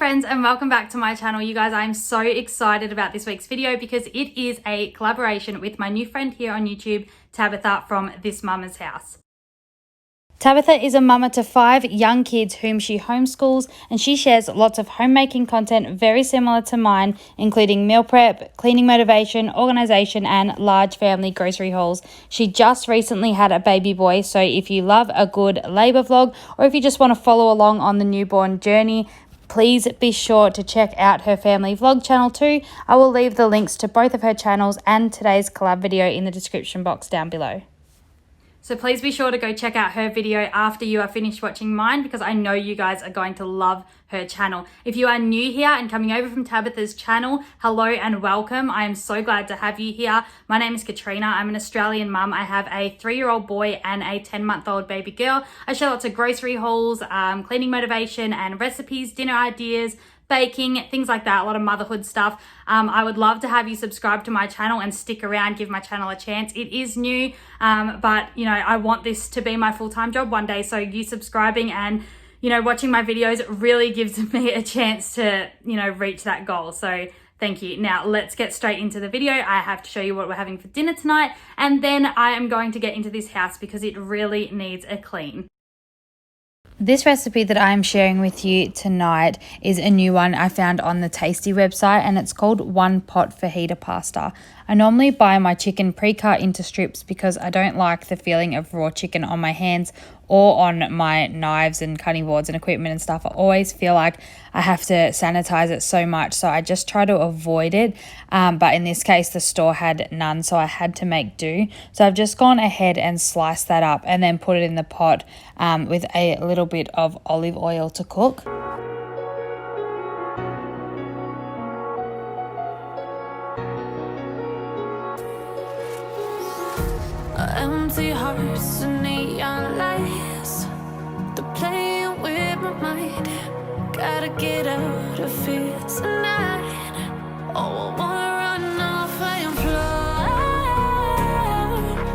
friends, and welcome back to my channel. You guys, I'm so excited about this week's video because it is a collaboration with my new friend here on YouTube, Tabitha from This Mama's House. Tabitha is a mama to 5 young kids whom she homeschools, and she shares lots of homemaking content very similar to mine, including meal prep, cleaning motivation, organisation and large family grocery hauls. She just recently had a baby boy, so if you love a good labour vlog or if you just want to follow along on the newborn journey, please be sure to check out her family vlog channel too. I will leave the links to both of her channels and today's collab video in the description box down below. So please be sure to go check out her video after you are finished watching mine, because I know you guys are going to love her channel. If you are new here and coming over from Tabitha's channel, hello and welcome. I am so glad to have you here. My name is Katrina. I'm an Australian mum. I have a 3-year-old boy and a 10-month-old baby girl. I share lots of grocery hauls, cleaning motivation and recipes, dinner ideas, baking, things like that, a lot of motherhood stuff. I would love to have you subscribe to my channel and stick around, give my channel a chance. It is new, but you know, I want this to be my full-time job one day. So you subscribing and, you know, watching my videos really gives me a chance to, you know, reach that goal. So thank you. Now let's get straight into the video. I have to show you what we're having for dinner tonight, and then I am going to get into this house because it really needs a clean. This recipe that I'm sharing with you tonight is a new one I found on the Tasty website, and it's called 1 pot fajita pasta. I normally buy my chicken pre-cut into strips because I don't like the feeling of raw chicken on my hands or on my knives and cutting boards and equipment and stuff. I always feel like I have to sanitize it so much, so I just try to avoid it. But in this case, the store had none, so I had to make do. So I've just gone ahead and sliced that up and then put it in the pot with a little bit of olive oil to cook. Empty hearts and neon lights, they're playing with my mind. Gotta get out of here tonight. Oh, I wanna run off and fly,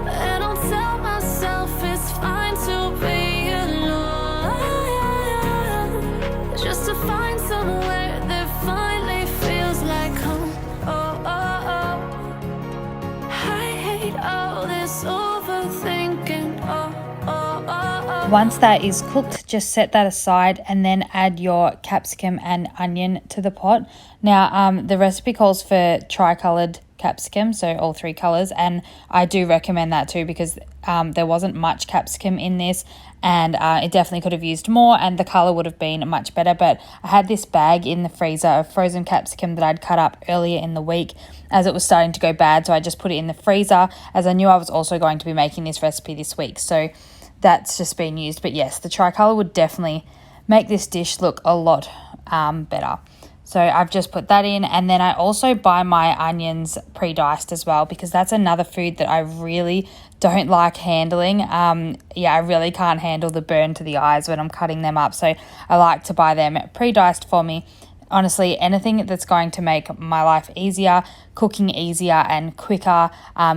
and I'll tell myself it's fine to be alone, just to find somewhere that finally feels like home. Oh, oh, oh. I hate all this overthinking. Oh, oh, oh, oh. Once that is cooked, just set that aside and then add your capsicum and onion to the pot. Now, the recipe calls for tricolored capsicum, so all 3 colors, and I do recommend that too because there wasn't much capsicum in this, and it definitely could have used more and the color would have been much better. But I had this bag in the freezer of frozen capsicum that I'd cut up earlier in the week as it was starting to go bad, so I just put it in the freezer as I knew I was also going to be making this recipe this week, so that's just been used. But yes, the tricolor would definitely make this dish look a lot better. So I've just put that in, and then I also buy my onions pre-diced as well because that's another food that I really don't like handling. Yeah, I really can't handle the burn to the eyes when I'm cutting them up, so I like to buy them pre-diced for me. Honestly, anything that's going to make my life easier, cooking easier and quicker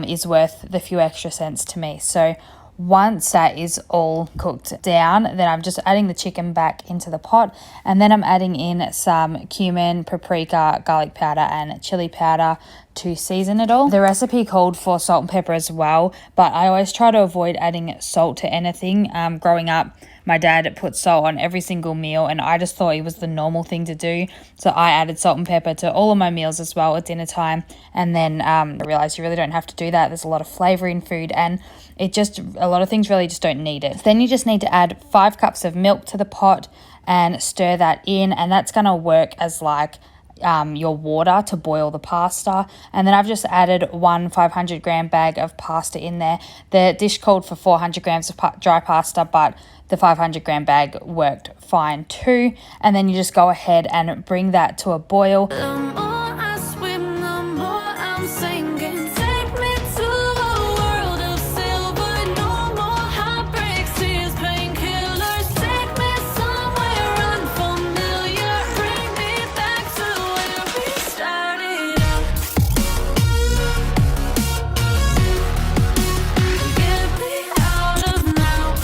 is worth the few extra cents to me. So once that is all cooked down, then I'm just adding the chicken back into the pot, and then I'm adding in some cumin, paprika, garlic powder and chili powder to season it all. The recipe called for salt and pepper as well, but I always try to avoid adding salt to anything. Growing up, my dad put salt on every single meal and I just thought it was the normal thing to do. So I added salt and pepper to all of my meals as well at dinner time. And then I realized you really don't have to do that. There's a lot of flavor in food, and it just, a lot of things really just don't need it. Then you just need to add 5 cups of milk to the pot and stir that in, and that's going to work as like your water to boil the pasta. And then I've just added 1 500-gram bag of pasta in there. The dish called for 400 grams of dry pasta, but the 500-gram bag worked fine too. And then you just go ahead and bring that to a boil. The more I swim, the more I'm sinking. Take me to a world of silver. No more heartbreaks, tears, painkillers. Take me somewhere unfamiliar. Bring me back to where we started out. Get me out of now.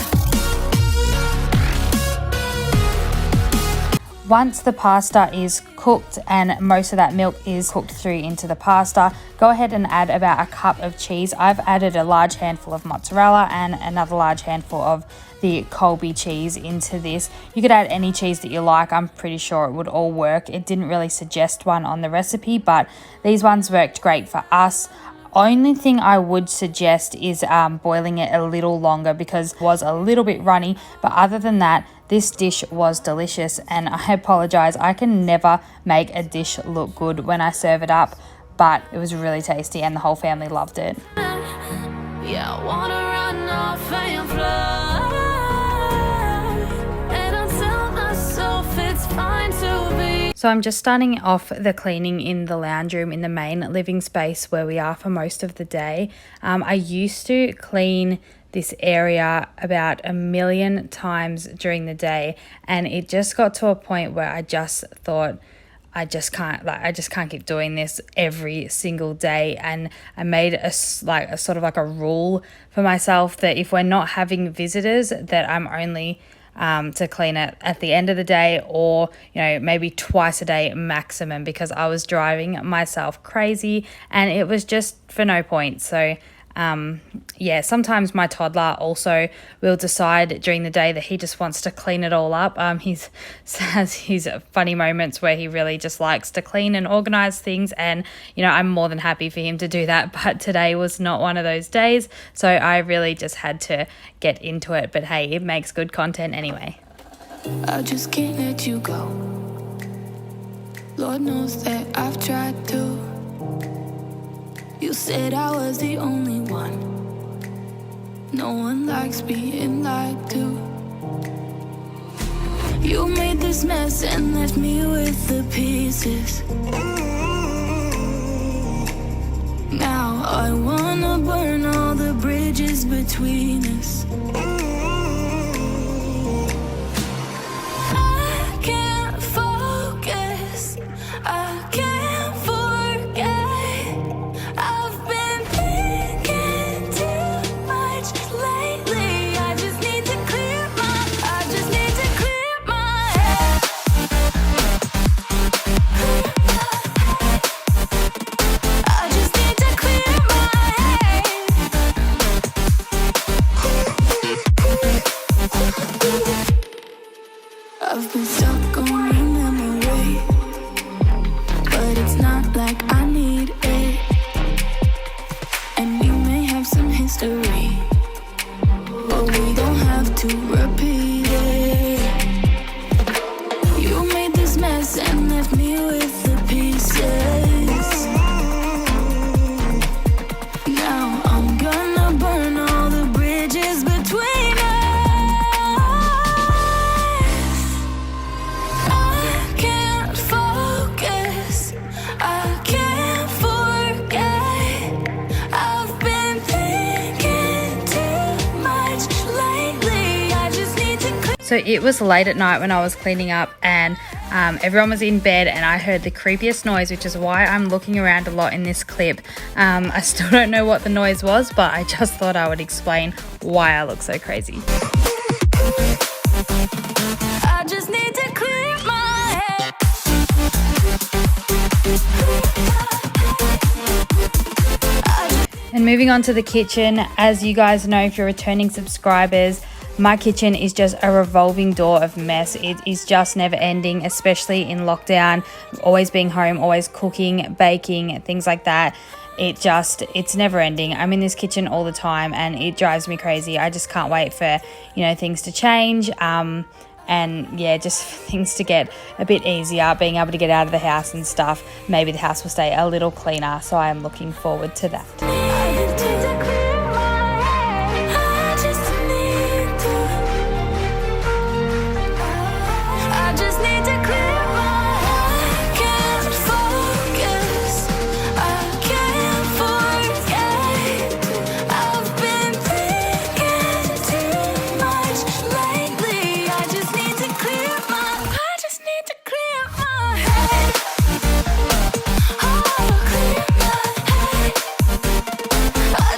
Once the pasta is cooked and most of that milk is cooked through into the pasta, go ahead and add about a cup of cheese. I've added a large handful of mozzarella and another large handful of the Colby cheese into this. You could add any cheese that you like. I'm pretty sure it would all work. It didn't really suggest one on the recipe, but these ones worked great for us. Only thing I would suggest is boiling it a little longer because it was a little bit runny, but other than that, this dish was delicious, and I apologize, I can never make a dish look good when I serve it up, but it was really tasty and the whole family loved it. Yeah, I wanna run off and fly, and I tell myself it's fine to be. So I'm just starting off the cleaning in the lounge room in the main living space where we are for most of the day. I used to clean this area about 1,000,000 times during the day, and it just got to a point where I just thought I just can't keep doing this every single day. And I made a sort of like a rule for myself that if we're not having visitors, that I'm only to clean it at the end of the day, or maybe twice a day maximum, because I was driving myself crazy and it was just for no point. So yeah, sometimes my toddler also will decide during the day that he just wants to clean it all up. He has his funny moments where he really just likes to clean and organize things, and I'm more than happy for him to do that, but today was not one of those days, so I really just had to get into it. But hey, it makes good content anyway. I just can't let you go. Lord knows that I've tried to. You said I was the only one. No one likes being lied to. You made this mess and left me with the pieces. Now I wanna burn all the bridges between us. I can't focus, I can't forget. I've been thinking too much lately. I just need to clear my head. I just need to clear my head. I've been stuck on your memory, but it's not like I need it. And we may have some history, but we don't have to repeat it. You made this mess and left me with the pieces. Now I'm gonna burn all the bridges between us. I can't focus, I can't forget. I've been thinking too much lately. I just need to clear. So it was late at night when I was cleaning up, and everyone was in bed, and I heard the creepiest noise, which is why I'm looking around a lot in this clip. I still don't know what the noise was, but I just thought I would explain why I look so crazy. I just need to clear my head. And moving on to the kitchen, as you guys know, if you're returning subscribers, my kitchen is just a revolving door of mess. It is just never ending, especially in lockdown, always being home, always cooking, baking, things like that. It's never ending. I'm in this kitchen all the time and it drives me crazy. I just can't wait for, things to change. And yeah, just things to get a bit easier, being able to get out of the house and stuff. Maybe the house will stay a little cleaner, so I am looking forward to that. I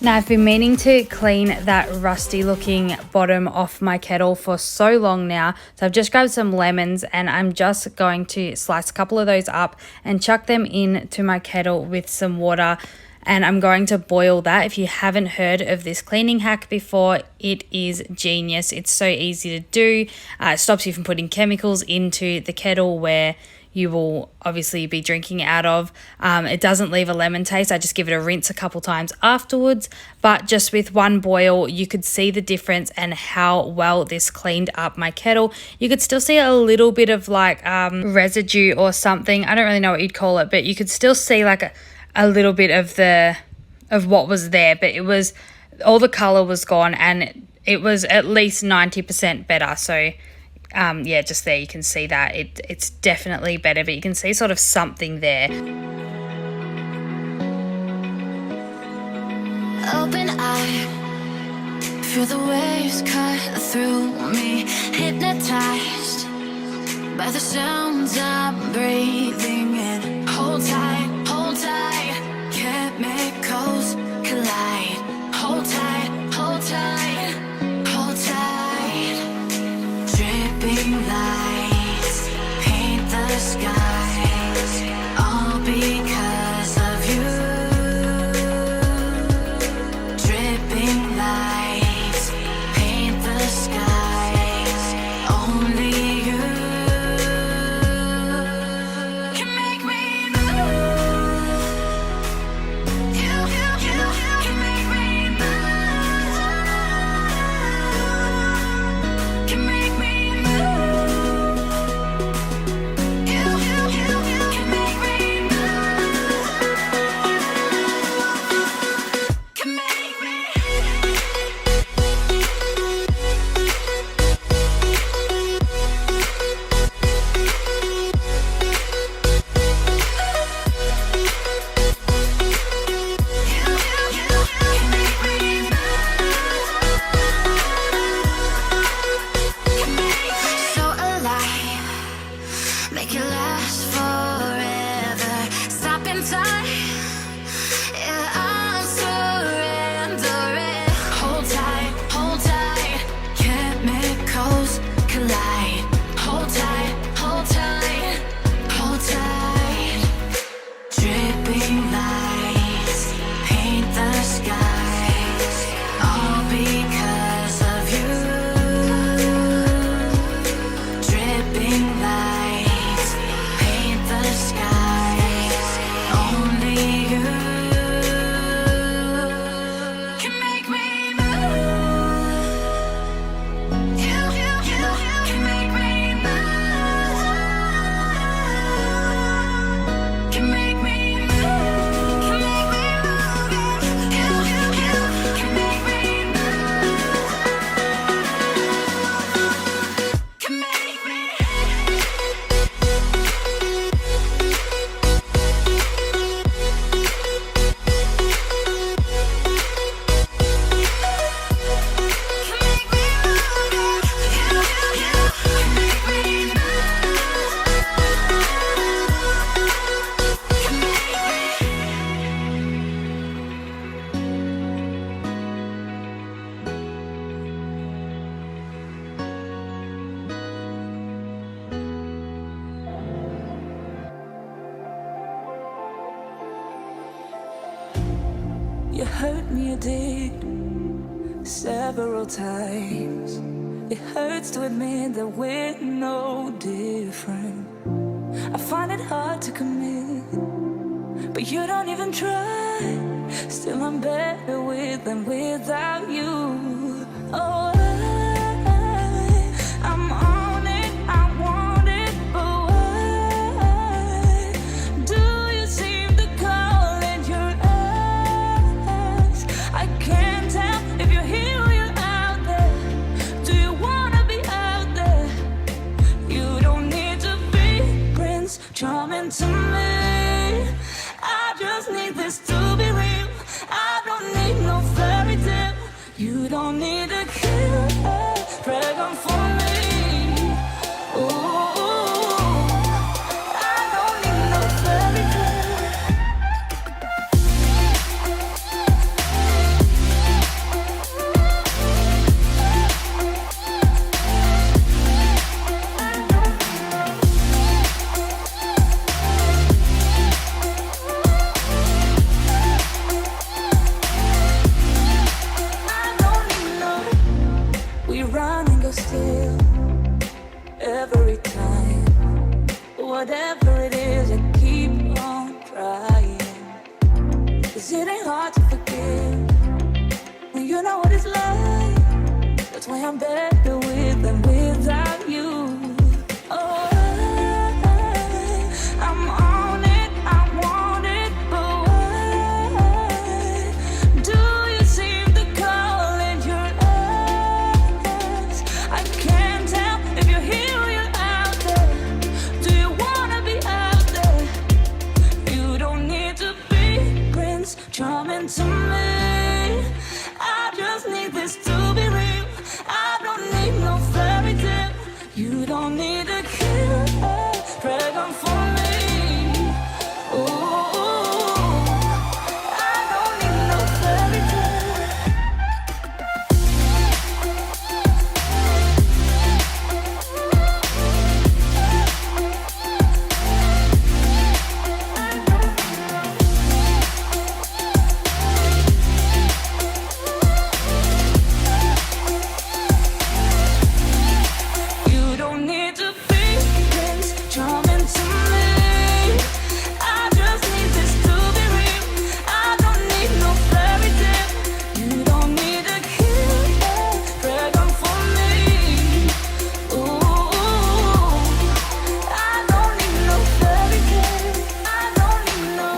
Now I've been meaning to clean that rusty looking bottom off my kettle for so long now. So I've just grabbed some lemons and I'm just going to slice a couple of those up and chuck them into my kettle with some water. And I'm going to boil that. If you haven't heard of this cleaning hack before, it is genius. It's so easy to do. It stops you from putting chemicals into the kettle where you will obviously be drinking out of. It doesn't leave a lemon taste. I just give it a rinse a couple times afterwards, but just with one boil you could see the difference and how well this cleaned up my kettle. You could still see a little bit of like residue or something. I don't really know what you'd call it, but you could still see like a little bit of what was there, but it was all the color was gone and it was at least 90% better. So yeah, just there you can see that it's definitely better, but you can see sort of something there. Open eye, feel the waves cut through me, hypnotized by the sounds I'm breathing in. Hold tight, chemicals collide. Hold tight, hold tight, hold tight. Dripping lights paint the skies, all because of you. Dripping lights paint the skies, only you can make me move. You can make me move. Can make me move. You can make me move. Can make me. So alive, make it last forever. Stop in time, yeah, I'm surrendering. Hold tight, chemicals collide. Hold tight, hold tight, hold tight. Dripping lights paint the skies, all because of you. Dripping lights paint the skies, only you can make me move. You can make me move. Can make me move. Can make me move. You can make me move. Can make me. Can make me move. You can make me move. Can make me. You hurt me, you did, several times. It hurts to admit that we're no different. I find it hard to commit, but you don't even try. Still I'm better with than without you. Oh, I'm on it, I want it, but why do you seem to call it your eyes? I can't tell if you're here or you're out there. Do you wanna be out there? You don't need to be Prince Charming to me. I just need this to be real. I don't need no fairy tale. You don't need a killer dragon for me. Ooh, I don't need no fairy tale. whatever it is, I keep on trying. 'Cause it ain't hard to forgive when you know what it's like. That's why I'm better with than without you. Oh, I'm on it, I want it, but why do you seem to call it your ex? I can't tell if you're here or you're out there. Do you wanna be out there? You don't need to be Prince Charming to me. I just need this to be real. I don't need no fairy tale. You don't need a killer dragon for me. Ooh, I don't need no fairy tale. You don't need to be Prince Charming to me. I just need this to be real. I don't need no fairy tale. You don't need a killer dragon for me. Ooh, I don't need no fairy tale. I don't need no.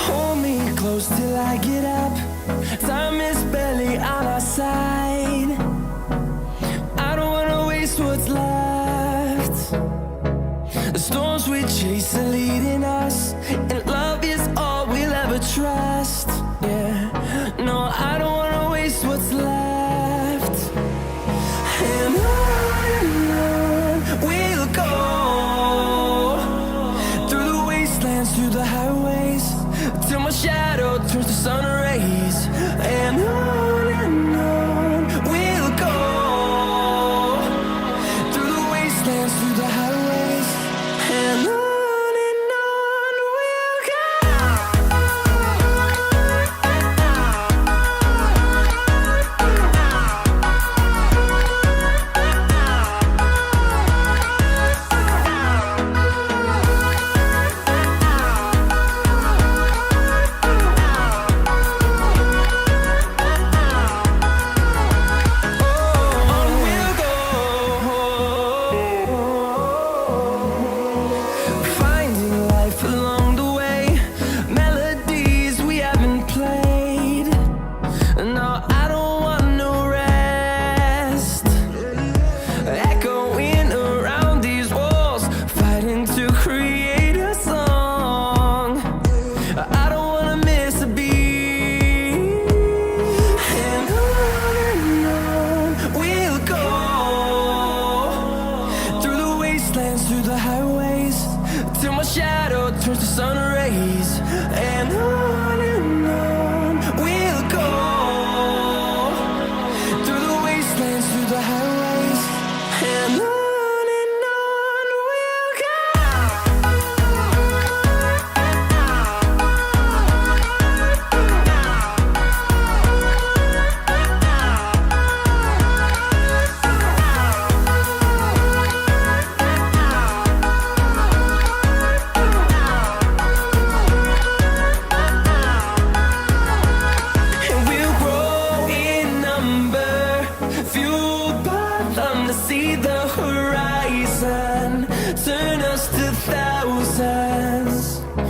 Hold me close till I get up. Time is barely on our side. I don't wanna waste what's left. The storms we chase are leading us, and love is all we'll ever trust. Yeah, no, I don't wanna waste what's left. And on we'll go, through the wastelands, through the highways, till my shadow turns to sun rays. And on we'll go, through the wastelands, through the highways. And on we'll go. Finding life along the way, melodies we haven't played. No, I don't want no rest. Echoing around these walls, fighting to create a song. I don't wanna miss a beat. And on we'll go, through the wastelands, through the highways, till my shadow turns to sun rays. And on we'll go, through the wastelands, through the highways. And on we'll go. And we'll grow in number, fueled by them to see the horizon, turn us to thousands.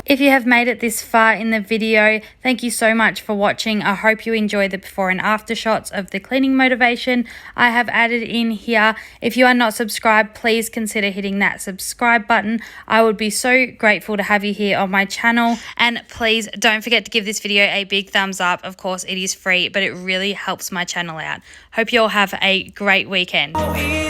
If you have made it this far in the video, thank you so much for watching. I hope you enjoy the before and after shots of the cleaning motivation I have added in here. If you are not subscribed, please consider hitting that subscribe button. I would be so grateful to have you here on my channel. And please don't forget to give this video a big thumbs up. Of course, it is free, but it really helps my channel out. Hope you all have a great weekend. In